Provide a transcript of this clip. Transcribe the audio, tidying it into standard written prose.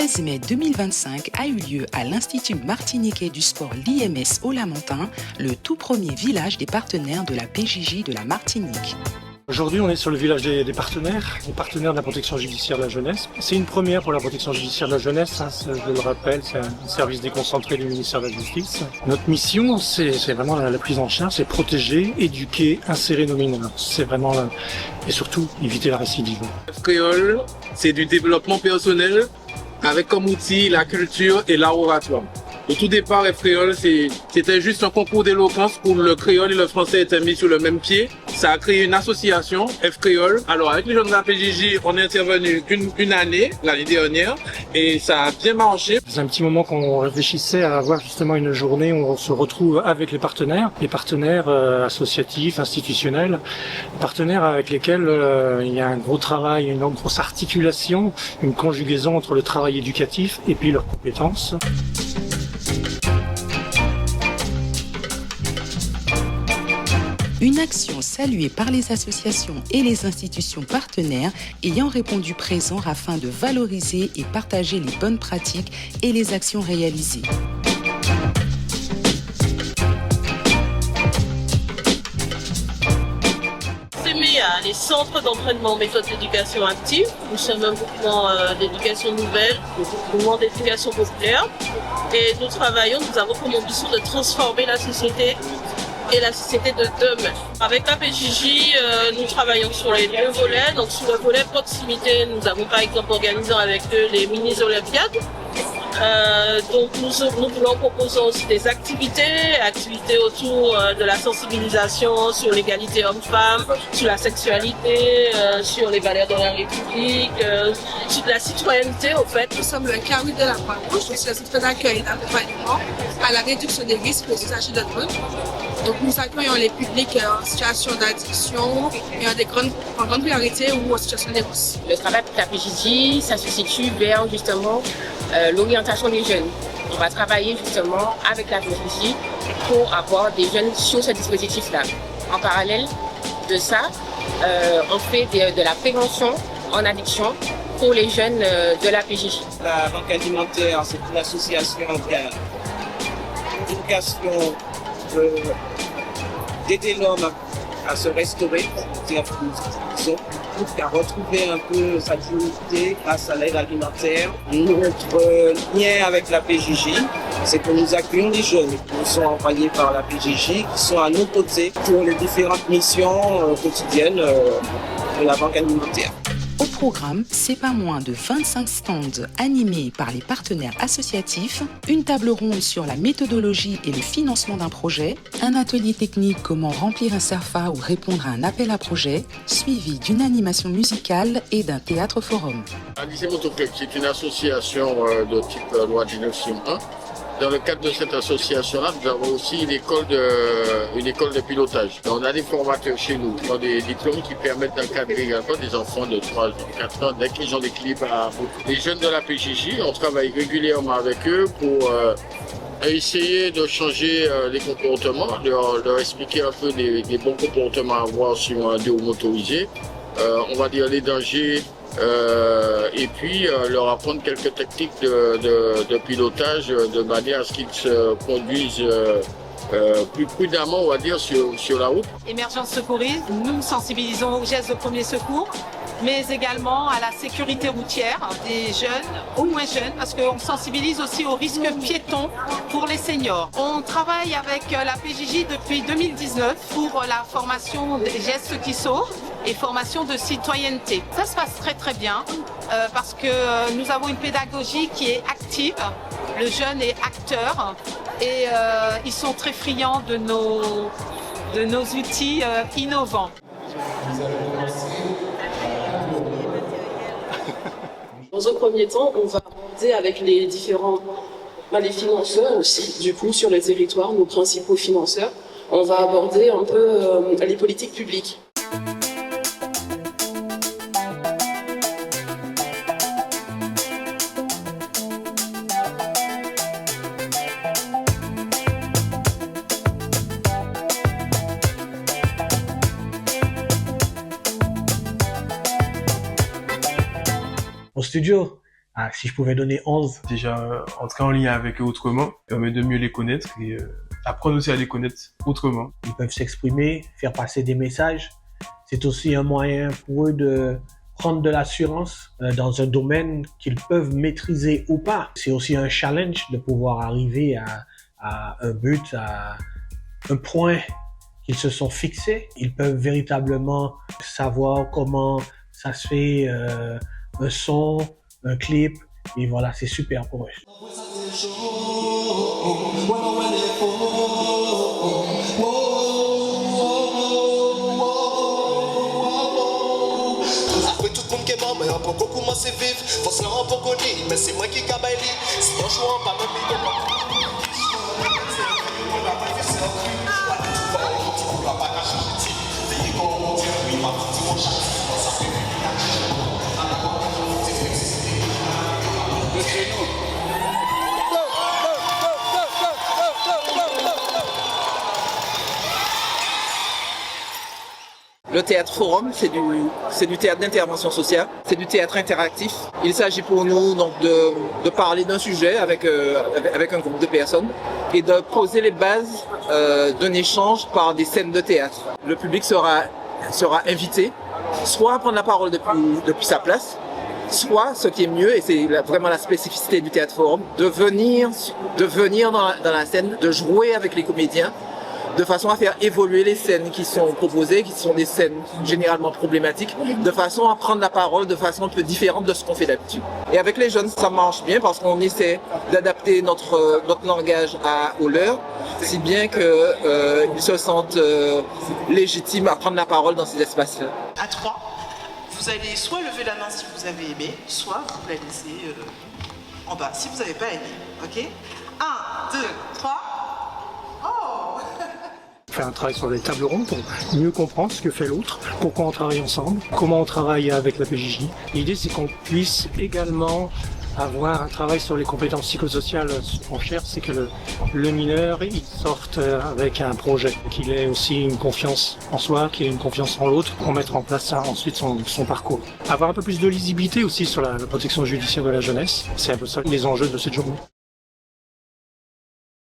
13 mai 2025 a eu lieu à l'Institut martiniquais du sport l'IMS au Lamentin, le tout premier village des partenaires de la PJJ de la Martinique. Aujourd'hui, on est sur le village des partenaires de la protection judiciaire de la jeunesse. C'est une première pour la protection judiciaire de la jeunesse, hein, je le rappelle, c'est un service déconcentré du ministère de la Justice. Notre mission, c'est vraiment la prise en charge, c'est protéger, éduquer, insérer nos mineurs. C'est vraiment, et surtout, éviter la récidive. Créole, c'est du développement personnel avec comme outil la culture et l'art oratoire. Au tout départ, F-Créole, c'était juste un concours d'éloquence où le créole et le français étaient mis sur le même pied. Ça a créé une association, F-Créole. Alors, avec les jeunes de la PJJ, on est intervenu une année, l'année dernière, et ça a bien marché. C'est un petit moment qu'on réfléchissait à avoir justement une journée où on se retrouve avec les partenaires associatifs, institutionnels, partenaires avec lesquels il y a un gros travail, une grosse articulation, une conjugaison entre le travail éducatif et puis leurs compétences. Une action saluée par les associations et les institutions partenaires ayant répondu présent afin de valoriser et partager les bonnes pratiques et les actions réalisées. Les centres d'entraînement méthode d'éducation active. Nous sommes un mouvement d'éducation nouvelle, un mouvement d'éducation populaire. Et nous avons comme ambition de transformer la société et la société de demain. Avec la PJJ, nous travaillons sur les deux volets. Donc sur le volet proximité, nous avons par exemple organisé avec eux les mini-olympiades. Donc nous voulons proposer aussi des activités autour de la sensibilisation sur l'égalité homme-femme, sur la sexualité, sur les valeurs de la République, sur la citoyenneté au fait. Nous sommes le carré de la Croix-Rouge, je suis assistante d'accueil et d'accompagnement à la réduction des risques des usagers de drogue. Donc nous accueillons les publics en situation d'addiction et en grande priorité ou en situation d'errance. Le travail de la PJJ, ça se situe vers justement l'orientation des jeunes. On va travailler justement avec la PJJ pour avoir des jeunes sur ce dispositif-là. En parallèle de ça, on fait de la prévention en addiction pour les jeunes de la PJJ. La Banque alimentaire, c'est une association qui a une vocation d'aider l'homme à se restaurer, c'est-à-dire à retrouver un peu sa dignité grâce à l'aide alimentaire. Notre lien avec la PJJ, c'est que nous accueillons les jeunes qui sont envoyés par la PJJ, qui sont à nos côtés pour les différentes missions quotidiennes de la Banque alimentaire. Au programme, c'est pas moins de 25 stands animés par les partenaires associatifs, une table ronde sur la méthodologie et le financement d'un projet, un atelier technique comment remplir un CERFA ou répondre à un appel à projet, suivi d'une animation musicale et d'un théâtre forum. Lycée Motoclub, c'est une association de type loi 1901. Dans le cadre de cette association-là, nous avons aussi une école de pilotage. On a des formateurs chez nous qui ont des diplômes qui permettent d'encadrer également des enfants de 3 ans, 4 ans, dès qu'ils ont des clips à moto. Les jeunes de la PJJ, on travaille régulièrement avec eux pour essayer de changer les comportements, leur expliquer un peu des bons comportements à avoir sur un duo motorisé. On va dire les dangers, et puis leur apprendre quelques techniques de pilotage de manière à ce qu'ils se conduisent plus prudemment, on va dire, sur la route. Émergence secouriste, nous sensibilisons aux gestes de premier secours, mais également à la sécurité routière des jeunes ou moins jeunes, parce qu'on sensibilise aussi aux risques piétons pour les seniors. On travaille avec la PJJ depuis 2019 pour la formation des gestes qui sauvent et formation de citoyenneté. Ça se passe très très bien parce que nous avons une pédagogie qui est active, le jeune est acteur et ils sont très friands de nos outils innovants. Dans un premier temps, on va aborder avec les différents les financeurs aussi, du coup, sur le territoire, nos principaux financeurs. On va aborder un peu les politiques publiques. Au studio, Si je pouvais donner 11. Déjà, entrer en lien avec eux autrement permet de mieux les connaître et apprendre aussi à les connaître autrement. Ils peuvent s'exprimer, faire passer des messages. C'est aussi un moyen pour eux de prendre de l'assurance dans un domaine qu'ils peuvent maîtriser ou pas. C'est aussi un challenge de pouvoir arriver à un but, à un point qu'ils se sont fixés. Ils peuvent véritablement savoir comment ça se fait un son, un clip, et voilà, c'est super pour eux. Après tout le monde qui est mort, mais on peut commencer à vivre. Faut se rendre pour connaître, mais c'est moi qui gagne. Si ton choix, pas même Le théâtre forum, c'est du théâtre d'intervention sociale, c'est du théâtre interactif. Il s'agit pour nous donc de parler d'un sujet avec un groupe de personnes et de poser les bases d'un échange par des scènes de théâtre. Le public sera invité soit à prendre la parole depuis sa place, soit, ce qui est mieux, et c'est vraiment la spécificité du théâtre forum, de venir dans la scène, de jouer avec les comédiens, de façon à faire évoluer les scènes qui sont proposées, qui sont des scènes généralement problématiques, de façon à prendre la parole de façon un peu différente de ce qu'on fait d'habitude. Et avec les jeunes, ça marche bien parce qu'on essaie d'adapter notre langage au leur, si bien qu'ils se sentent légitimes à prendre la parole dans ces espaces-là. À 3, vous allez soit lever la main si vous avez aimé, soit vous la laissez en bas si vous n'avez pas aimé. Ok ? 1, 2, 3. Oh! Faire un travail sur les tables rondes pour mieux comprendre ce que fait l'autre, pourquoi on travaille ensemble, comment on travaille avec la PJJ. L'idée, c'est qu'on puisse également avoir un travail sur les compétences psychosociales. Ce qu'on cherche, c'est que le mineur, il sorte avec un projet, qu'il ait aussi une confiance en soi, qu'il ait une confiance en l'autre, pour mettre en place ensuite son parcours. Avoir un peu plus de lisibilité aussi sur la protection judiciaire de la jeunesse, c'est un peu ça les enjeux de cette journée.